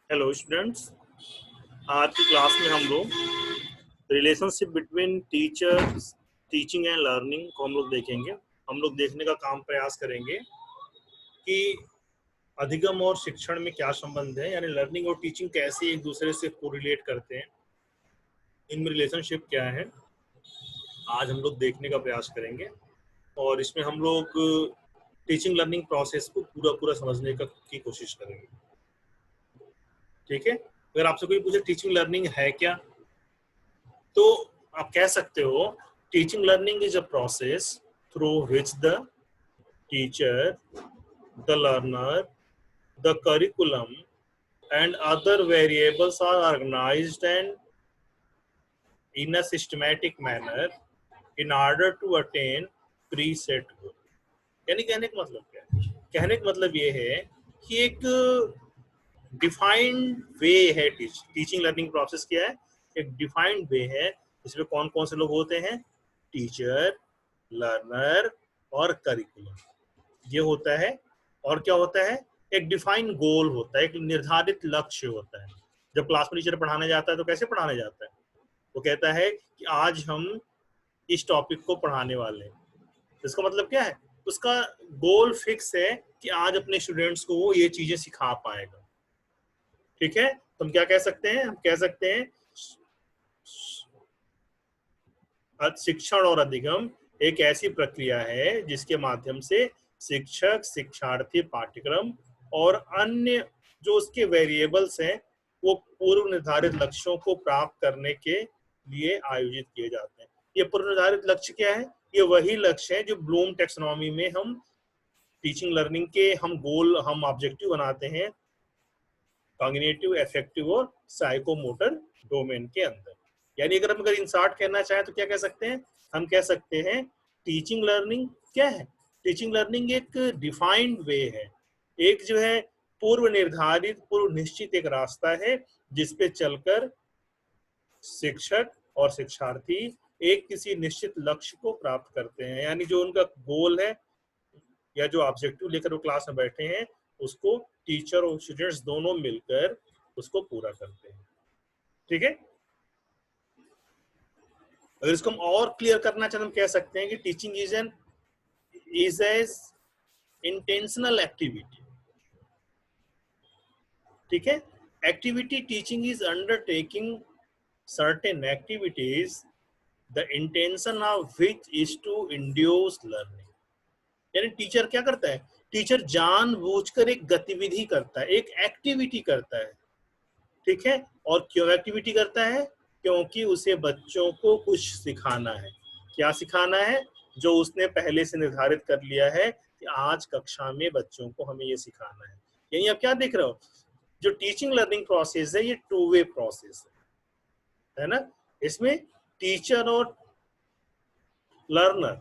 Hello students. आज की class में हम लोग relationship between teachers teaching and learning को हम लोग देखेंगे। हम लोग देखने का काम प्रयास करेंगे कि अधिगम और शिक्षण में क्या संबंध है, यानी लर्निंग और टीचिंग कैसे एक दूसरे से कोरिलेट करते हैं, इनमें रिलेशनशिप क्या है, आज हम लोग देखने का प्रयास करेंगे। और इसमें हम लोग टीचिंग लर्निंग प्रोसेस को पूरा पूरा समझने की कोशिश करेंगे। ठीक है, अगर आपसे कोई पूछे टीचिंग लर्निंग है क्या, तो आप कह सकते हो teaching learning is a process through which the teacher, the learner, the curriculum and other variables are organized and in a systematic manner in order to attain preset goal। यानी कहने का मतलब क्या है? कहने का मतलब ये है कि एक डिफाइंड वे है। टीचिंग लर्निंग प्रोसेस क्या है? एक डिफाइंड वे है जिसमें कौन कौन से लोग होते हैं? टीचर, लर्नर और करिकुलम, ये होता है। और क्या होता है? एक डिफाइंड गोल होता है, एक निर्धारित लक्ष्य होता है। जब क्लास में टीचर पढ़ाने जाता है तो कैसे पढ़ाने जाता है? वो कहता है कि आज हम इस टॉपिक को पढ़ाने वाले हैं। इसका मतलब क्या है? उसका गोल फिक्स है कि आज अपने स्टूडेंट्स को वो ये चीजें सिखा पाएगा। ठीक है, तो हम क्या कह सकते हैं? हम कह सकते हैं शिक्षण और अधिगम एक ऐसी प्रक्रिया है जिसके माध्यम से शिक्षक, शिक्षार्थी, पाठ्यक्रम और अन्य जो उसके वेरिएबल्स हैं वो पूर्व निर्धारित लक्ष्यों को प्राप्त करने के लिए आयोजित किए जाते हैं। ये पूर्व निर्धारित लक्ष्य क्या है? ये वही लक्ष्य है जो ब्लूम टेक्सोनॉमी में हम टीचिंग लर्निंग के हम गोल, हम ऑब्जेक्टिव बनाते हैं कॉग्निटिव, अफेक्टिव और साइकोमोटर डोमेन के अंदर। यानी अगर इन शॉर्ट कहना चाहें तो क्या कह सकते हैं? हम कह सकते हैं टीचिंग लर्निंग क्या है? टीचिंग लर्निंग एक डिफाइंड वे है, एक जो है पूर्व निर्धारित, पूर्व निश्चित एक रास्ता है जिसपे चलकर शिक्षक और शिक्षार्थी एक किसी निश्चित लक्ष्य को प्राप्त करते हैं। यानी जो उनका गोल है या जो ऑब्जेक्टिव लेकर वो क्लास में बैठे हैं उसको टीचर और स्टूडेंट्स दोनों मिलकर उसको पूरा करते हैं। ठीक है, अगर इसको हम और क्लियर करना चाहें तो हम कह सकते हैं कि teaching is as intentional activity. ठीक है, activity teaching is undertaking certain activities the intention of which is to induce learning. यानी टीचर क्या करता है? टीचर जानबूझकर एक गतिविधि करता है, एक एक्टिविटी करता है। ठीक है, और क्यों एक्टिविटी करता है? क्योंकि उसे बच्चों को कुछ सिखाना है। क्या सिखाना है? जो उसने पहले से निर्धारित कर लिया है कि आज कक्षा में बच्चों को हमें ये सिखाना है। यही आप क्या देख रहे हो? जो टीचिंग लर्निंग प्रोसेस है ये टू वे प्रोसेस है ना। इसमें टीचर और लर्नर,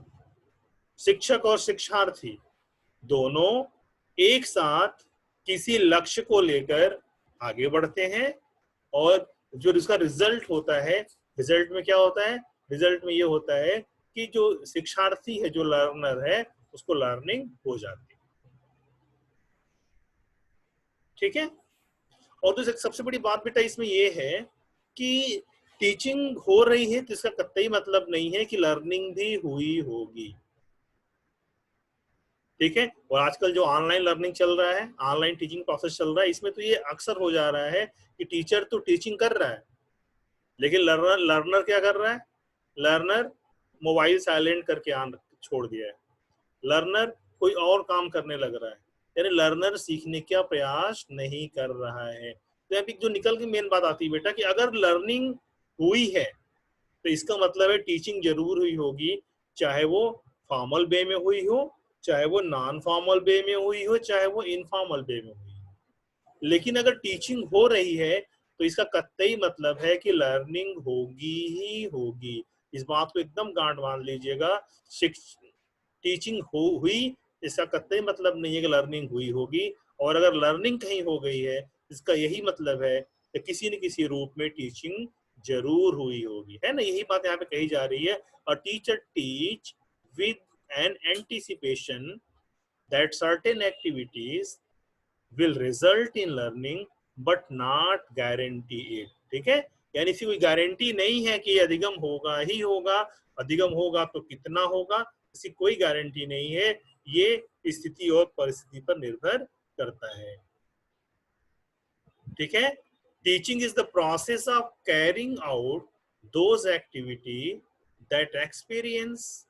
शिक्षक और शिक्षार्थी दोनों एक साथ किसी लक्ष्य को लेकर आगे बढ़ते हैं। और जो इसका रिजल्ट होता है, रिजल्ट में क्या होता है? रिजल्ट में ये होता है कि जो शिक्षार्थी है, जो लर्नर है, उसको लर्निंग हो जाती है। ठीक है, और तो सबसे बड़ी बात बेटा इसमें ये है कि टीचिंग हो रही है तो इसका कतई मतलब नहीं है कि लर्निंग भी हुई होगी। ठीक है, और आजकल जो ऑनलाइन लर्निंग चल रहा है, ऑनलाइन टीचिंग प्रोसेस चल रहा है, इसमें तो ये अक्सर हो जा रहा है कि टीचर तो टीचिंग कर रहा है लेकिन लर्नर लर्नर क्या कर रहा है? लर्नर मोबाइल साइलेंट करके ऑन छोड़ दिया है, लर्नर कोई और काम करने लग रहा है। यानी लर्नर सीखने का प्रयास नहीं कर रहा है। तो अभी जो निकल के मेन बात आती है बेटा कि अगर लर्निंग हुई है तो इसका मतलब है टीचिंग जरूर हुई होगी, चाहे वो फॉर्मल वे में हुई हो, चाहे वो नॉन फॉर्मल वे में हुई हो, चाहे वो इनफॉर्मल वे में हुई हो। लेकिन अगर टीचिंग हो रही है तो इसका कतई मतलब है कि लर्निंग होगी ही होगी। इस बात को एकदम गांठ बांध लीजिएगा। टीचिंग हुई इसका कतई मतलब नहीं है कि लर्निंग हुई होगी। और अगर लर्निंग कहीं हो गई है इसका यही मतलब है कि किसी न किसी रूप में टीचिंग जरूर हुई होगी, है ना। यही बात यहाँ पे कही जा रही है। A teacher teach with an anticipation that certain activities will result in learning but not guarantee it. ठीक है, यानी इसकी कोई गारंटी नहीं है कि अधिगम होगा ही होगा, अधिगम होगा तो कितना होगा, इसकी कोई गारंटी नहीं है, ये स्थिति और परिस्थिति पर निर्भर करता है। ठीक है, teaching is the process of carrying out those activity that experience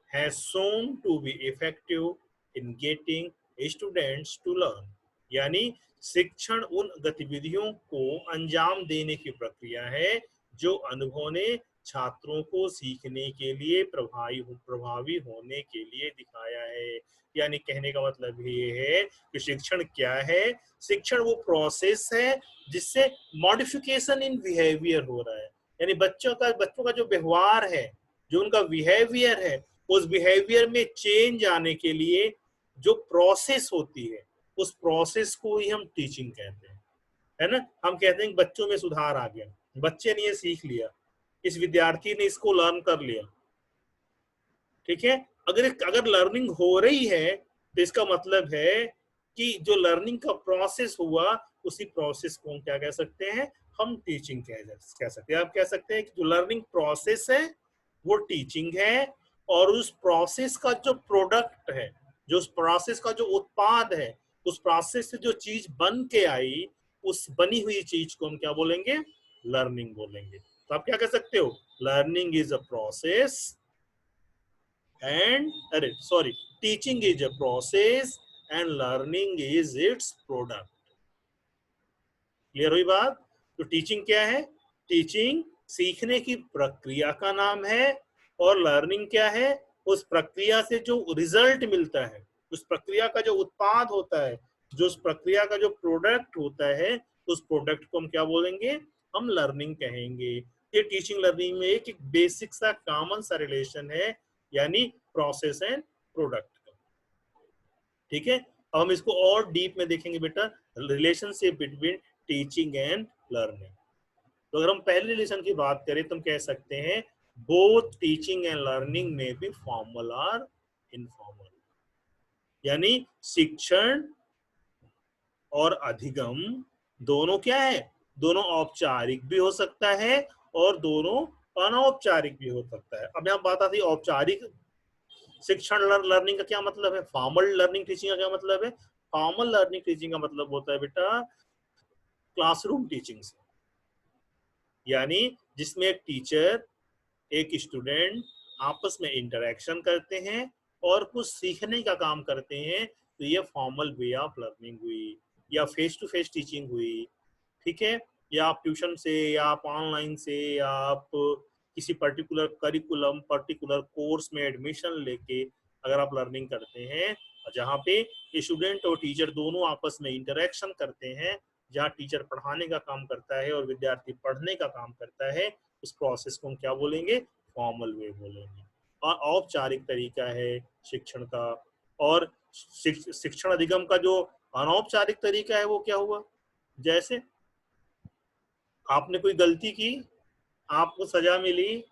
has shown to be effective in getting students to learn। यानी शिक्षण उन गतिविधियों को अंजाम देने की प्रक्रिया है जो अनुभव ने छात्रों को सीखने के लिए प्रभावी होने के लिए दिखाया है। यानी कहने का मतलब ये है कि शिक्षण क्या है, शिक्षण वो प्रोसेस है जिससे मॉडिफिकेशन इन बिहेवियर हो रहा है। यानी बच्चों का जो व्यवहार है, जो उनका बिहेवियर है, उस बिहेवियर में चेंज आने के लिए जो प्रोसेस होती है, उस प्रोसेस को ही हम टीचिंग कहते हैं, है ना। हम कहते हैं बच्चों में सुधार आ गया, बच्चे ने ये सीख लिया, इस विद्यार्थी ने इसको लर्न कर लिया। ठीक है, अगर लर्निंग हो रही है तो इसका मतलब है कि जो लर्निंग का प्रोसेस हुआ, उसी प्रोसेस को हम क्या कह सकते हैं, हम टीचिंग कह सकते हैं। आप कह सकते हैं कि जो लर्निंग प्रोसेस है वो टीचिंग है, और उस प्रोसेस का जो प्रोडक्ट है, जो उस प्रोसेस का जो उत्पाद है, उस प्रोसेस से जो चीज बन के आई, उस बनी हुई चीज को हम क्या बोलेंगे, लर्निंग बोलेंगे। तो आप क्या कह सकते हो, learning is a process and teaching is a process and learning is it's product. Clear हुई बात। तो टीचिंग क्या है, टीचिंग सीखने की प्रक्रिया का नाम है, और लर्निंग क्या है, उस प्रक्रिया से जो रिजल्ट मिलता है, उस प्रक्रिया का जो उत्पाद होता है, जो उस प्रक्रिया का जो प्रोडक्ट होता है, उस प्रोडक्ट को हम क्या बोलेंगे, हम लर्निंग कहेंगे। ये टीचिंग लर्निंग में एक बेसिक सा कॉमन सा रिलेशन है, यानी प्रोसेस एंड प्रोडक्ट का। ठीक है, अब हम इसको और डीप में देखेंगे बेटा, relationship between teaching and learning. तो अगर हम पहले रिलेशन की बात करें तो हम कह सकते हैं बोथ टीचिंग एंड लर्निंग में भी फॉर्मल और इनफॉर्मल। यानी शिक्षण और अधिगम दोनों क्या है, दोनों औपचारिक भी हो सकता है और दोनों अनौपचारिक भी हो सकता है। अब यहाँ बात आती है औपचारिक शिक्षण लर्निंग का क्या मतलब है, फॉर्मल लर्निंग टीचिंग का क्या मतलब है। फॉर्मल लर्निंग टीचिंग का मतलब होता है बेटा क्लासरूम टीचिंग से, यानी जिसमें एक टीचर एक स्टूडेंट आपस में इंटरेक्शन करते हैं और कुछ सीखने का काम करते हैं। तो ये फॉर्मल वे ऑफ लर्निंग हुई, या फेस टू फेस टीचिंग हुई। ठीक है, या आप ट्यूशन से, या आप ऑनलाइन से, या आप किसी पर्टिकुलर करिकुलम पर्टिकुलर कोर्स में एडमिशन लेके अगर आप लर्निंग करते हैं, जहाँ पे स्टूडेंट और टीचर दोनों आपस में इंटरेक्शन करते हैं, जहाँ टीचर पढ़ाने का काम करता है और विद्यार्थी पढ़ने का काम करता है, उस प्रोसेस को हम क्या बोलेंगे, फॉर्मल वे बोलेंगे। और औपचारिक तरीका है शिक्षण का। और शिक्षण अधिगम का जो अनौपचारिक तरीका है वो क्या हुआ, जैसे आपने कोई गलती की, आपको सजा मिली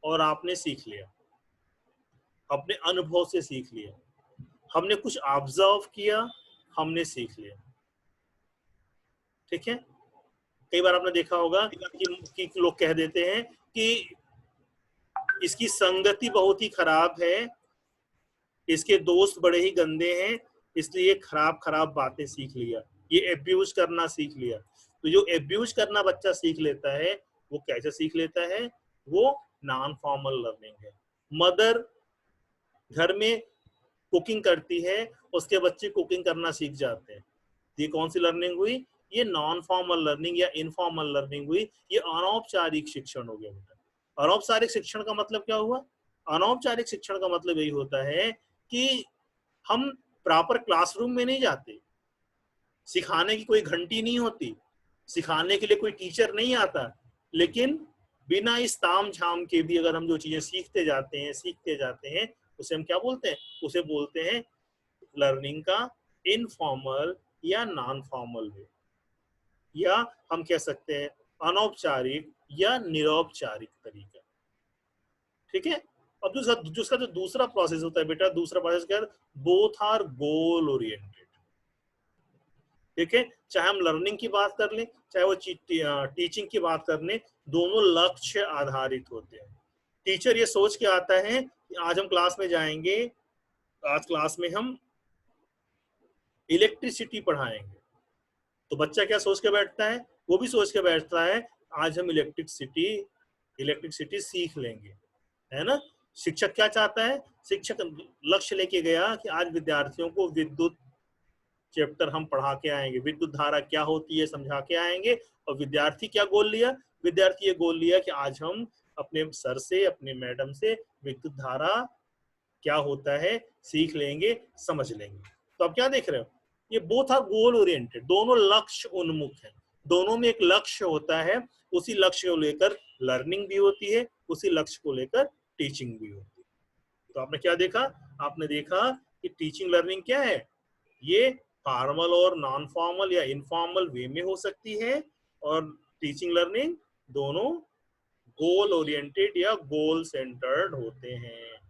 और आपने सीख लिया, अपने अनुभव से सीख लिया। हमने कुछ ऑब्जर्व किया, हमने सीख लिया। ठीक है, कई बार आपने देखा होगा कि लोग कह देते हैं कि इसकी संगति बहुत ही खराब है, इसके दोस्त बड़े ही गंदे हैं, इसलिए खराब खराब बातें सीख लिया, ये एब्यूज करना सीख लिया। तो जो एब्यूज करना बच्चा सीख लेता है, वो कैसे सीख लेता है, वो नॉन फॉर्मल लर्निंग है। मदर घर में कुकिंग करती है, उसके बच्चे कुकिंग करना सीख जाते हैं। ये कौन सी लर्निंग हुई, ये नॉन फॉर्मल लर्निंग या इनफॉर्मल लर्निंग हुई। ये अनौपचारिक शिक्षण हो गया बेटा। अनौपचारिक शिक्षण का मतलब क्या हुआ, अनौपचारिक शिक्षण का मतलब यही होता है कि हम प्रॉपर क्लासरूम में नहीं जाते, सिखाने की कोई घंटी नहीं होती, सिखाने के लिए कोई टीचर नहीं आता, लेकिन बिना इस ताम झाम के भी अगर हम जो चीजें सीखते जाते हैं, उसे हम क्या बोलते हैं, उसे बोलते हैं लर्निंग का इनफॉर्मल या नॉन फॉर्मल वे, या हम कह सकते हैं अनौपचारिक या निरौपचारिक तरीका। ठीक है, अब दूसरा जो दूसरा प्रोसेस होता है बेटा, दूसरा प्रोसेस क्या है, बोथ आर गोल ओरिएंटेड। ठीक है, चाहे हम लर्निंग की बात कर लें, चाहे वो टीचिंग की बात कर लें, दोनों लक्ष्य आधारित होते हैं। टीचर ये सोच के आता है कि आज हम क्लास में जाएंगे, आज क्लास में हम इलेक्ट्रिसिटी पढ़ाएंगे, तो बच्चा क्या सोच के बैठता है, वो भी सोच के बैठता है आज हम इलेक्ट्रिसिटी सीख लेंगे, है ना। शिक्षक क्या चाहता है, शिक्षक लक्ष्य लेके गया कि आज विद्यार्थियों को विद्युत चैप्टर हम पढ़ा के आएंगे, विद्युत धारा क्या होती है समझा के आएंगे। और विद्यार्थी क्या गोल लिया, विद्यार्थी ये गोल लिया कि आज हम अपने सर से, अपने मैडम से विद्युत धारा क्या होता है सीख लेंगे, समझ लेंगे। तो आप क्या देख रहे हो, ये बोथ आर गोल ओरिएंटेड, दोनों लक्ष्य उन्मुख है, दोनों में एक लक्ष्य होता है, उसी लक्ष्य को लेकर लर्निंग भी होती है, उसी लक्ष्य को लेकर टीचिंग भी होती है। तो आपने क्या देखा, आपने देखा कि टीचिंग लर्निंग क्या है, ये फॉर्मल और नॉन फॉर्मल या इनफॉर्मल वे में हो सकती है, और टीचिंग लर्निंग दोनों गोल ओरिएंटेड या गोल सेंटर्ड होते हैं।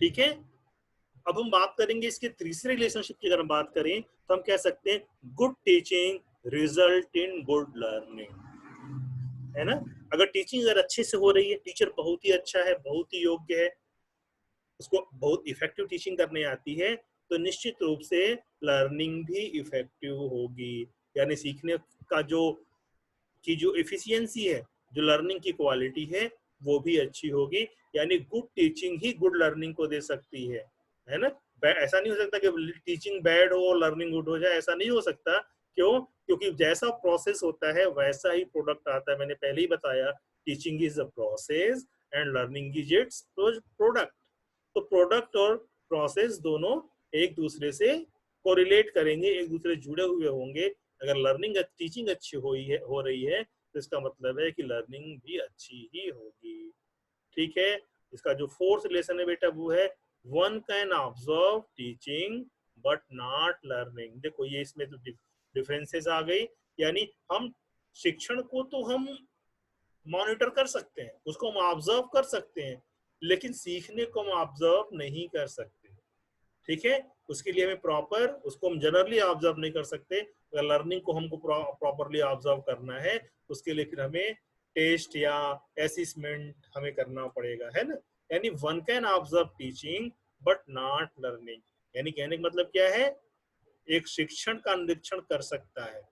ठीक है, अब हम बात करेंगे इसके तीसरे रिलेशनशिप की, अगर हम बात करें तो हम कह सकते हैं good teaching result in good learning, है ना। अगर टीचिंग अगर अच्छे से हो रही है, टीचर बहुत ही अच्छा है, बहुत ही योग्य है, उसको बहुत इफेक्टिव टीचिंग करने आती है, तो निश्चित रूप से लर्निंग भी इफेक्टिव होगी, यानी सीखने का जो एफिशिएंसी है, जो लर्निंग की क्वालिटी है, वो भी अच्छी होगी। यानी गुड टीचिंग ही गुड लर्निंग को दे सकती है ना। ऐसा नहीं हो सकता कि टीचिंग बैड हो और लर्निंग गुड हो जाए, ऐसा नहीं हो सकता। क्यों, क्योंकि जैसा प्रोसेस होता है वैसा ही प्रोडक्ट आता है। मैंने पहले ही बताया, teaching is a process and learning is it's product. तो प्रोडक्ट और प्रोसेस दोनों एक दूसरे से कोरिलेट करेंगे, एक दूसरे जुड़े हुए होंगे। अगर लर्निंग टीचिंग अच्छी हो रही है तो इसका मतलब है कि लर्निंग भी अच्छी ही होगी। ठीक है, इसका जो फोर्थ रिलेशन है बेटा वो है one can observe teaching but not learning. देखो ये इसमें तो डिफरेंसेस आ गई, यानी हम शिक्षण को तो हम मॉनिटर कर सकते हैं, उसको हम ऑब्जर्व कर सकते हैं, लेकिन सीखने को हम ऑब्जर्व नहीं कर सकते। ठीक है, उसके लिए हमें प्रॉपर, उसको हम जनरली ऑब्जर्व नहीं कर सकते। अगर लर्निंग को हमको प्रॉपरली ऑब्जर्व करना है, उसके लिए फिर हमें टेस्ट या असेसमेंट हमें करना पड़ेगा, है ना। यानी one can observe teaching but not learning, यानी कहने का मतलब क्या है, एक शिक्षण का निरीक्षण कर सकता है,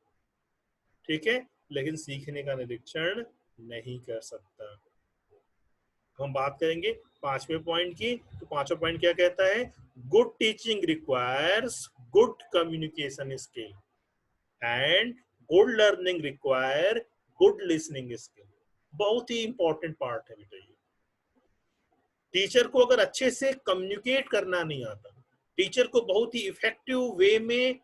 ठीक है, लेकिन सीखने का निरीक्षण नहीं कर सकता। हम बात करेंगे पांचवें पॉइंट की, तो पांचवा पॉइंट क्या कहता है, good teaching requires good communication skill and good learning require good listening skill. बहुत ही इंपॉर्टेंट पार्ट है बेटा ये। टीचर को अगर अच्छे से कम्युनिकेट करना नहीं आता, टीचर को बहुत ही इफेक्टिव वे में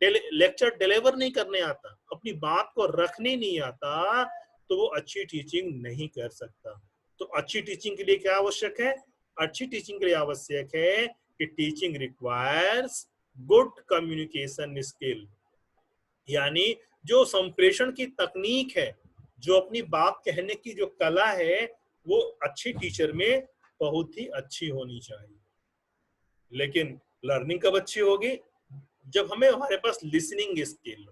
लेक्चर डिलीवर नहीं करने आता, अपनी बात को रखने नहीं आता, तो वो अच्छी टीचिंग नहीं कर सकता। तो अच्छी टीचिंग के लिए क्या आवश्यक है, अच्छी टीचिंग के लिए आवश्यक है कि teaching requires good communication skill, यानी जो संप्रेषण की तकनीक है, जो अपनी बात कहने की जो कला है, वो अच्छी टीचर में बहुत ही अच्छी होनी चाहिए। लेकिन लर्निंग कब अच्छी होगी, जब हमारे पास लिसनिंग स्किल।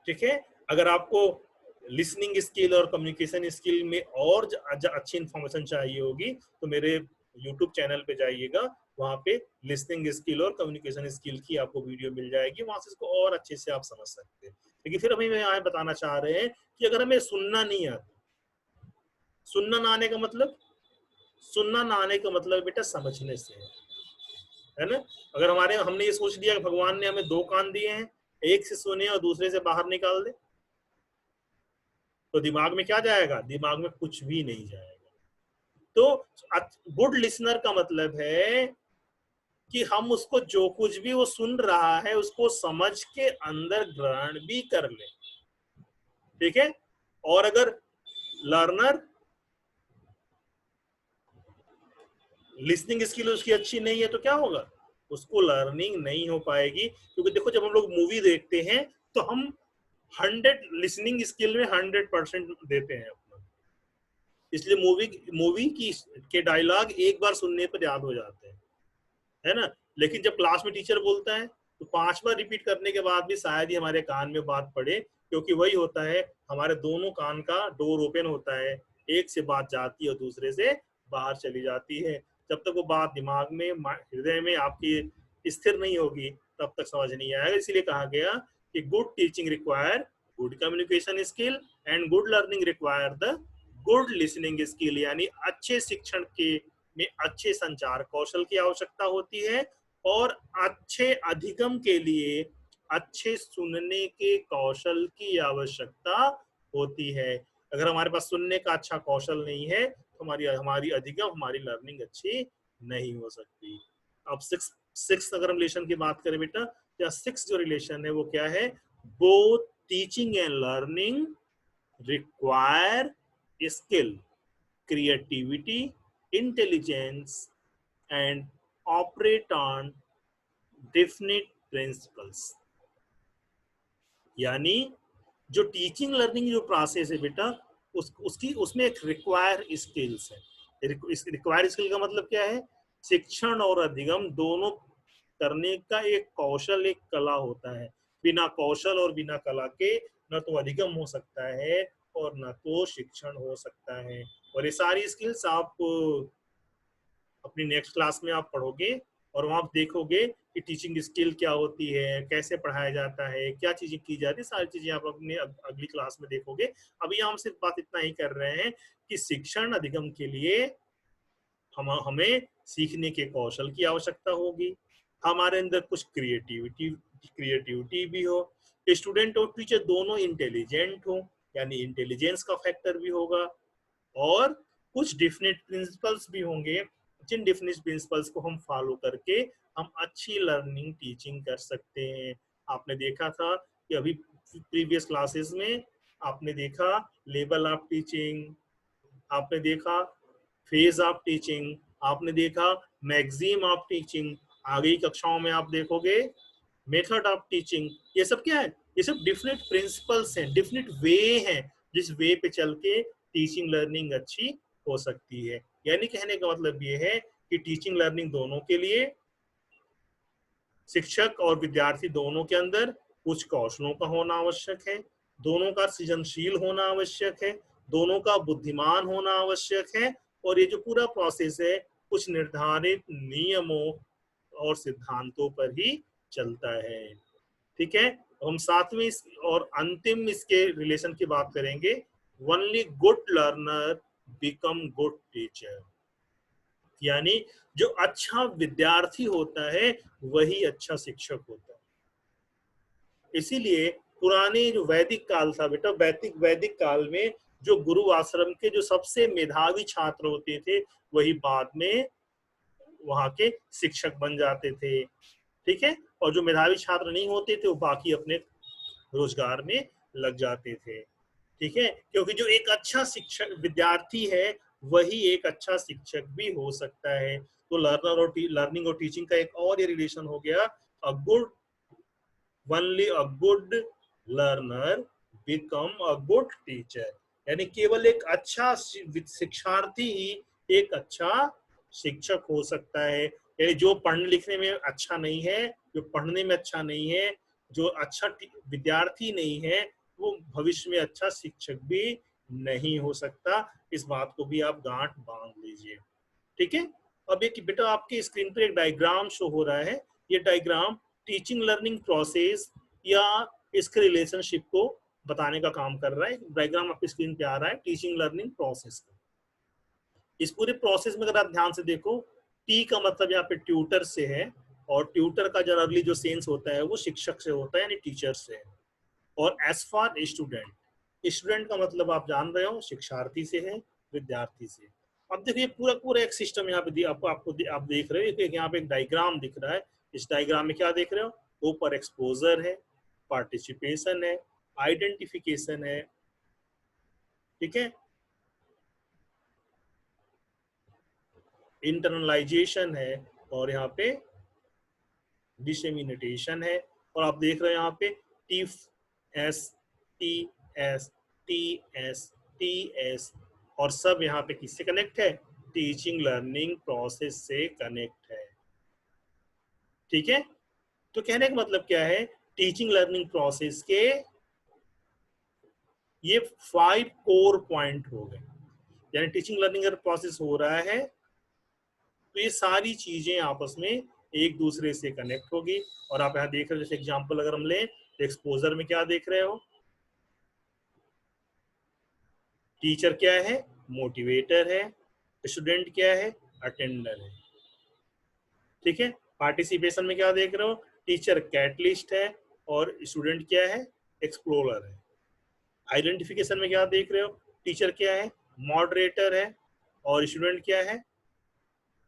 ठीक है, अगर आपको लिसनिंग स्किल और कम्युनिकेशन स्किल में और अच्छी इंफॉर्मेशन चाहिए होगी, तो मेरे यूट्यूब चैनल पे जाइएगा, वहां पे लिसनिंग स्किल और कम्युनिकेशन स्किल की आपको वीडियो मिल जाएगी, वहां से इसको और अच्छे से आप समझ सकते हैं। लेकिन फिर हमें यहाँ बताना चाह रहे हैं कि अगर हमें सुनना नहीं आता, सुनना ना आने का मतलब, सुनना ना आने का मतलब बेटा समझने से है ना। अगर हमने ये सोच लिया कि भगवान ने हमें दो कान दिए हैं, एक से सुने और दूसरे से बाहर निकाल दे, तो दिमाग में क्या जाएगा, दिमाग में कुछ भी नहीं जाएगा। तो गुड लिसनर का मतलब है कि हम उसको जो कुछ भी वो सुन रहा है उसको समझ के अंदर ग्रहण भी कर ले। ठीक है, और अगर लर्नर लिसनिंग स्किल उसकी अच्छी नहीं है तो क्या होगा, उसको लर्निंग नहीं हो पाएगी। क्योंकि देखो जब हम लोग मूवी देखते हैं तो हम 100 लिसनिंग स्किल में 100% देते हैं अपना, इसलिए मूवी मूवी की के डायलॉग एक बार सुनने पर याद हो जाते हैं, है ना। लेकिन जब क्लास में टीचर बोलता है तो 5 बार रिपीट करने के बाद भी शायद ही हमारे कान में बात पड़े, क्योंकि वही होता है, हमारे दोनों कान का डोर ओपन होता है, एक से बात जाती है और दूसरे से बाहर चली जाती है। जब तक वो बात दिमाग में, हृदय में आपकी स्थिर नहीं होगी, तब तक समझ नहीं आएगा। इसीलिए कहा गया कि good teaching require good communication skill and good learning require the good listening skill, यानी अच्छे शिक्षण के में अच्छे संचार कौशल की आवश्यकता होती है, और अच्छे अधिगम के लिए अच्छे सुनने के कौशल की आवश्यकता होती है। अगर हमारे पास सुनने का अच्छा कौशल नहीं है तो हमारी हमारी अधिगम, हमारी लर्निंग अच्छी नहीं हो सकती। अब सिक्स अगर हम रिलेशन की बात करें बेटा, या सिक्स जो रिलेशन है वो क्या है? Both teaching and learning require skill, creativity, intelligence, and operate on definite principles। यानी जो टीचिंग लर्निंग जो प्रोसेस है बेटा, उसकी उसमें एक रिक्वायर स्किल्स है। रिक्वायर स्किल का मतलब क्या है? शिक्षण और अधिगम दोनों करने का एक कौशल, एक कला होता है। बिना कौशल और बिना कला के न तो अधिगम हो सकता है और न तो शिक्षण हो सकता है। और ये सारी स्किल्स आप अपनी नेक्स्ट क्लास में आप पढ़ोगे, और वहां आप देखोगे कि टीचिंग स्किल क्या होती है, कैसे पढ़ाया जाता है, क्या चीजें की जाती है, सारी चीजें आप अपने अगली क्लास में देखोगे। अभी हम सिर्फ बात इतना ही कर रहे हैं कि शिक्षण अधिगम के लिए हमें सीखने के कौशल की आवश्यकता होगी, हमारे अंदर कुछ क्रिएटिविटी भी हो, स्टूडेंट और टीचर दोनों इंटेलिजेंट हो, यानी इंटेलिजेंस का फैक्टर भी होगा, और कुछ डिफिनेट प्रिंसिपल्स भी होंगे, जिन डिफिनेट प्रिंसिपल्स को हम फॉलो करके हम अच्छी लर्निंग टीचिंग कर सकते हैं। आपने देखा था कि अभी प्रीवियस क्लासेस में आपने देखा लेवल ऑफ टीचिंग, आपने देखा फेज ऑफ टीचिंग, आपने देखा मैक्सिम ऑफ टीचिंग, आगे की कक्षाओं में आप देखोगे मेथड ऑफ टीचिंग। ये सब क्या है? ये सब डिफरेंट प्रिंसिपल्स हैं, डिफरेंट वे हैं, जिस वे पे चल के टीचिंग लर्निंग अच्छी हो सकती है। यानी कहने का मतलब ये है कि टीचिंग लर्निंग दोनों के लिए, शिक्षक और विद्यार्थी दोनों के अंदर कुछ कौशलों का होना आवश्यक है, दोनों का सृजनशील होना आवश्यक है, दोनों का बुद्धिमान होना आवश्यक है, और ये जो पूरा प्रोसेस है कुछ निर्धारित नियमों और सिद्धांतों पर ही चलता है। ठीक है, हम सातवें और अंतिम इसके रिलेशन की बात करेंगे। Only good learner become good teacher, यानी जो अच्छा विद्यार्थी होता है वही अच्छा शिक्षक होता है। इसीलिए पुराने जो वैदिक काल था बेटा, वैदिक काल में जो गुरु आश्रम के जो सबसे मेधावी छात्र होते थे वही बाद में वहां के शिक्षक बन जाते थे। ठीक है, और जो मेधावी छात्र नहीं होते थे वो बाकी अपने रोजगार में लग जाते थे। ठीक है, क्योंकि जो एक अच्छा शिक्षक विद्यार्थी है वही एक अच्छा शिक्षक भी हो सकता है। तो लर्निंग और टीचिंग का एक और ये रिलेशन हो गया, a good only a good learner become a good teacher, यानी केवल एक अच्छा शिक्षार्थी ही एक अच्छा शिक्षक हो सकता है। यानी जो पढ़ने लिखने में अच्छा नहीं है, जो पढ़ने में अच्छा नहीं है, जो अच्छा विद्यार्थी नहीं है, वो भविष्य में अच्छा शिक्षक भी नहीं हो सकता। इस बात को भी आप गांठ बांध लीजिए। ठीक है, अब एक बेटा आपके स्क्रीन पर एक डायग्राम शो हो रहा है। ये डायग्राम टीचिंग लर्निंग प्रोसेस या इसके रिलेशनशिप को बताने का काम कर रहा है। डायग्राम आपकी स्क्रीन पे आ रहा है टीचिंग लर्निंग प्रोसेस का। इस पूरे प्रोसेस में अगर आप ध्यान से देखो, टी का मतलब यहाँ पे ट्यूटर से है, और ट्यूटर का जनरली जो सेंस होता है वो शिक्षक से होता है, यानी टीचर से है। और एज फॉर स्टूडेंट, स्टूडेंट का मतलब आप जान रहे हो शिक्षार्थी से है, विद्यार्थी से। अब देखिए पूरा पूरा एक सिस्टम यहाँ पे आप देख रहे हो, यहाँ पे एक डायग्राम दिख रहा है। इस डायग्राम में क्या देख रहे हो? ऊपर एक्सपोजर है, पार्टिसिपेशन है, आइडेंटिफिकेशन है, ठीक है, इंटरनलाइजेशन है, और यहाँ पे डिसेमिनेशन है। और आप देख रहे हैं यहाँ पे T S T S T S T S, और सब यहाँ पे किससे कनेक्ट है? टीचिंग लर्निंग प्रोसेस से कनेक्ट है। ठीक है, तो कहने का मतलब क्या है, टीचिंग लर्निंग प्रोसेस के ये 5 कोर पॉइंट हो गए। यानी टीचिंग लर्निंग अगर प्रोसेस हो रहा है तो ये सारी चीजें आपस में एक दूसरे से कनेक्ट होगी। और आप यहाँ देख रहे हो, जैसे एग्जांपल अगर हम लें तो एक्सपोजर में क्या देख रहे हो, टीचर क्या है, मोटिवेटर है, स्टूडेंट क्या है, अटेंडर है। ठीक है, पार्टिसिपेशन में क्या देख रहे हो, टीचर कैटलिस्ट है और स्टूडेंट क्या है, एक्सप्लोरर है। आइडेंटिफिकेशन में क्या देख रहे हो, टीचर क्या है, मॉडरेटर है और स्टूडेंट क्या है,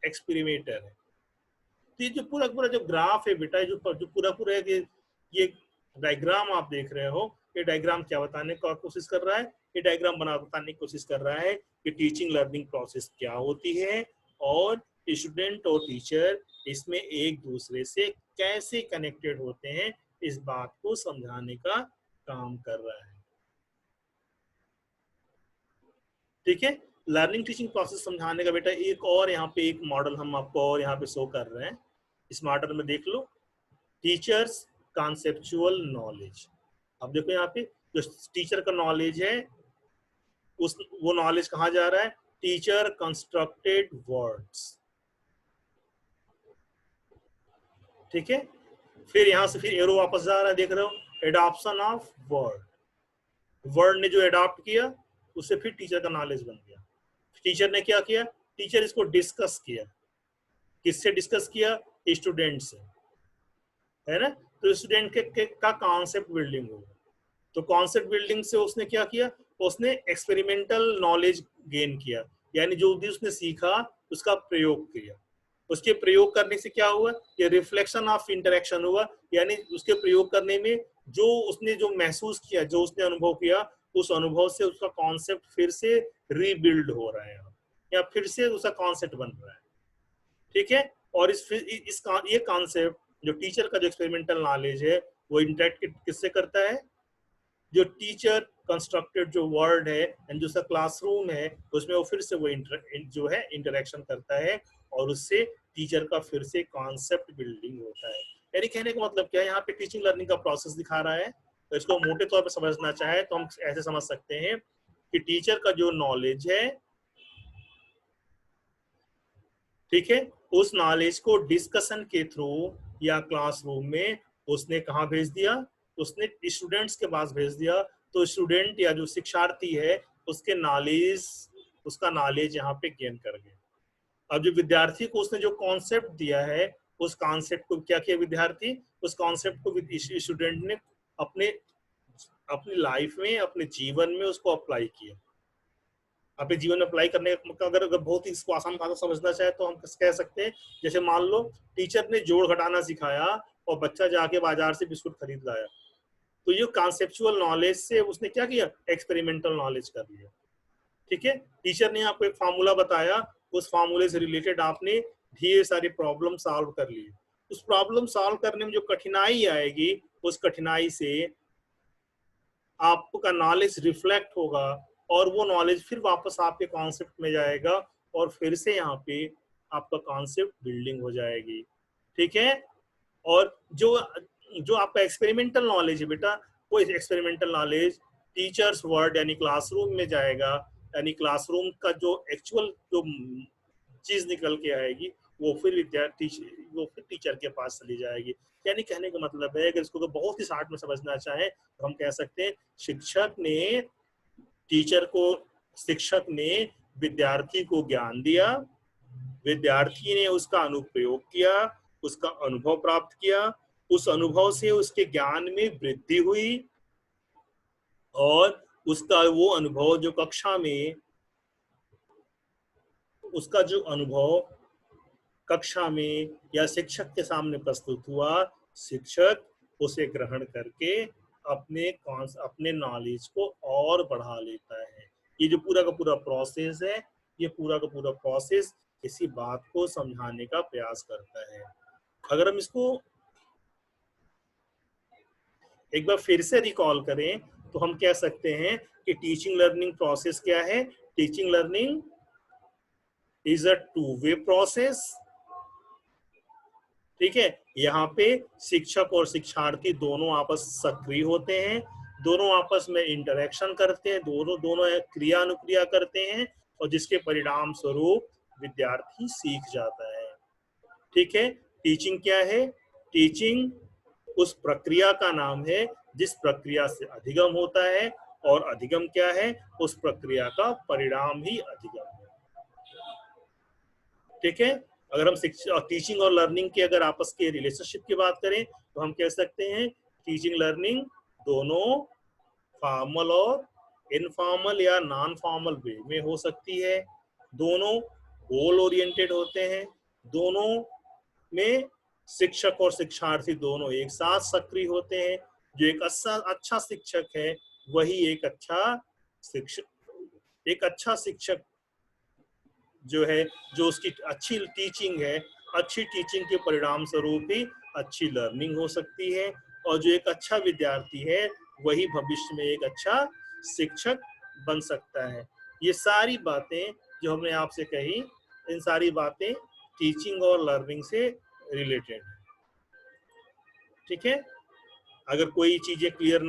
एक्सपेरिमेंटर है। तो ये जो पूरा पूरा जो ग्राफ है बेटा, जो पूरा पूरा है, ये डायग्राम आप देख रहे हो, ये डायग्राम क्या बताने की कोशिश कर रहा है, ये डायग्राम बताने की कोशिश कर रहा है कि टीचिंग लर्निंग प्रोसेस क्या होती है और स्टूडेंट और टीचर इसमें एक दूसरे से कैसे कनेक्टेड होते हैं, इस बात को समझाने का काम कर रहा है। ठीक है, लर्निंग टीचिंग प्रोसेस समझाने का बेटा एक और यहाँ पे एक मॉडल हम आपको और यहाँ पे शो कर रहे हैं। इस मॉडल में देख लो, टीचर्स कॉन्सेप्चुअल नॉलेज। अब देखो यहाँ पे जो टीचर का नॉलेज है, उस वो नॉलेज कहाँ जा रहा है, टीचर कंस्ट्रक्टेड वर्ड्स। ठीक है, फिर यहाँ से फिर एरो वापस जा रहा है, देख रहे हो, एडॉप्शन ऑफ वर्ड। वर्ड ने जो एडॉप्ट किया उससे फिर टीचर का नॉलेज बन गया। टीचर ने क्या किया, टीचर इसको डिस्कस किया, किससे डिस्कस किया, स्टूडेंट से, है ना। तो स्टूडेंट का कॉन्सेप्ट बिल्डिंग होगा। तो कॉन्सेप्ट बिल्डिंग से उसने क्या किया, उसने एक्सपेरिमेंटल नॉलेज गेन किया, यानी जो भी उसने सीखा उसका प्रयोग किया। उसके प्रयोग करने से क्या हुआ, ये रिफ्लेक्शन ऑफ इंटरेक्शन हुआ, यानी उसके प्रयोग करने में जो उसने जो महसूस किया, जो उसने अनुभव किया, उस अनुभव से उसका कॉन्सेप्ट फिर से रीबिल्ड हो रहा है या फिर से उसका कॉन्सेप्ट बन रहा है। ठीक है, और ये कॉन्सेप्ट जो टीचर का जो एक्सपेरिमेंटल नॉलेज है वो इंटरेक्ट किससे करता है, जो टीचर कंस्ट्रक्टेड जो वर्ड है एंड जो सा क्लासरूम है उसमें वो फिर से वो जो है इंटरेक्शन करता है और उससे टीचर का फिर से कॉन्सेप्ट बिल्डिंग होता है। यानी कहने का मतलब क्या है, यहाँ पे टीचिंग लर्निंग का प्रोसेस दिखा रहा है। तो इसको मोटे तौर पर समझना चाहे तो हम ऐसे समझ सकते हैं कि टीचर का जो नॉलेज है, ठीक है, उस नॉलेज को डिस्कशन के थ्रू या क्लासरूम में उसने कहाँ भेज दिया, उसने स्टूडेंट्स के पास भेज दिया। तो स्टूडेंट या जो शिक्षार्थी है उसके नॉलेज, उसका नॉलेज यहाँ पे गेन कर गया। अब जो विद्यार्थी को उसने जो कॉन्सेप्ट दिया है, उस कॉन्सेप्ट को क्या किया विद्यार्थी, उस कॉन्सेप्ट को स्टूडेंट ने अपने अपनी लाइफ में, अपने जीवन में उसको अप्लाई किया। अपने जीवन में अप्लाई करने का अगर बहुत ही इसको आसान भाषा समझना चाहे तो हम कह सकते हैं, जैसे मान लो टीचर ने जोड़ घटाना सिखाया और बच्चा जाके बाजार से बिस्कुट खरीद लाया, तो ये कॉन्सेप्चुअल नॉलेज से उसने क्या किया, एक्सपेरिमेंटल नॉलेज कर लिया। ठीक है, टीचर ने आपको एक फार्मूला बताया, उस फार्मूले से रिलेटेड आपने ढेर सारी प्रॉब्लम सॉल्व कर ली। उस प्रॉब्लम सॉल्व करने में जो कठिनाई आएगी, उस कठिनाई से आपका नॉलेज रिफ्लेक्ट होगा और वो नॉलेज फिर वापस आपके कॉन्सेप्ट में जाएगा और फिर से यहाँ पे आपका कॉन्सेप्ट बिल्डिंग हो जाएगी। ठीक है, और जो जो आपका एक्सपेरिमेंटल नॉलेज है बेटा, वो एक्सपेरिमेंटल नॉलेज टीचर्स वर्ड यानी क्लासरूम में जाएगा, यानी क्लासरूम का जो एक्चुअल जो चीज निकल के आएगी वो फिर विद्यार्थी, वो फिर टीचर के पास चली जाएगी। यानी कहने का मतलब है कि इसको बहुत ही शार्ट में समझना चाहे तो हम कह सकते हैं, शिक्षक ने विद्यार्थी को ज्ञान दिया, विद्यार्थी ने उसका अनुप्रयोग किया, उसका अनुभव प्राप्त किया, उस अनुभव से उसके ज्ञान में वृद्धि हुई और उसका वो अनुभव जो कक्षा में, उसका जो अनुभव कक्षा में या शिक्षक के सामने प्रस्तुत हुआ, शिक्षक उसे ग्रहण करके अपने नॉलेज को और बढ़ा लेता है। ये जो पूरा का पूरा प्रोसेस है, ये पूरा का पूरा प्रोसेस इसी बात को समझाने का प्रयास करता है। अगर हम इसको एक बार फिर से रिकॉल करें तो हम कह सकते हैं कि टीचिंग लर्निंग प्रोसेस क्या है, teaching learning is a two way process. ठीक है, यहाँ पे शिक्षक और शिक्षार्थी दोनों आपस सक्रिय होते हैं, दोनों आपस में इंटरेक्शन करते हैं, दोनों दोनों क्रिया अनुक्रिया करते हैं, और जिसके परिणाम स्वरूप विद्यार्थी सीख जाता है। ठीक है, टीचिंग क्या है? टीचिंग उस प्रक्रिया का नाम है जिस प्रक्रिया से अधिगम होता है, और अधिगम क्या है? उस प्रक्रिया का परिणाम ही अधिगम है। ठीक है, अगर हम टीचिंग और लर्निंग के अगर आपस के रिलेशनशिप की बात करें तो हम कह सकते हैं टीचिंग लर्निंग दोनों फॉर्मल और इनफॉर्मल या नॉन फॉर्मल वे में हो सकती है, दोनों गोल ओरिएंटेड होते हैं, दोनों में शिक्षक और शिक्षार्थी दोनों एक साथ सक्रिय होते हैं। जो एक अच्छा शिक्षक है वही एक अच्छा शिक्षक जो है, जो उसकी अच्छी टीचिंग है, अच्छी टीचिंग के परिणाम स्वरूप ही अच्छी लर्निंग हो सकती है, और जो एक अच्छा विद्यार्थी है वही भविष्य में एक अच्छा शिक्षक बन सकता है। ये सारी बातें जो हमने आपसे कही, इन सारी बातें टीचिंग और लर्निंग से रिलेटेड। ठीक है, अगर कोई चीजें क्लियर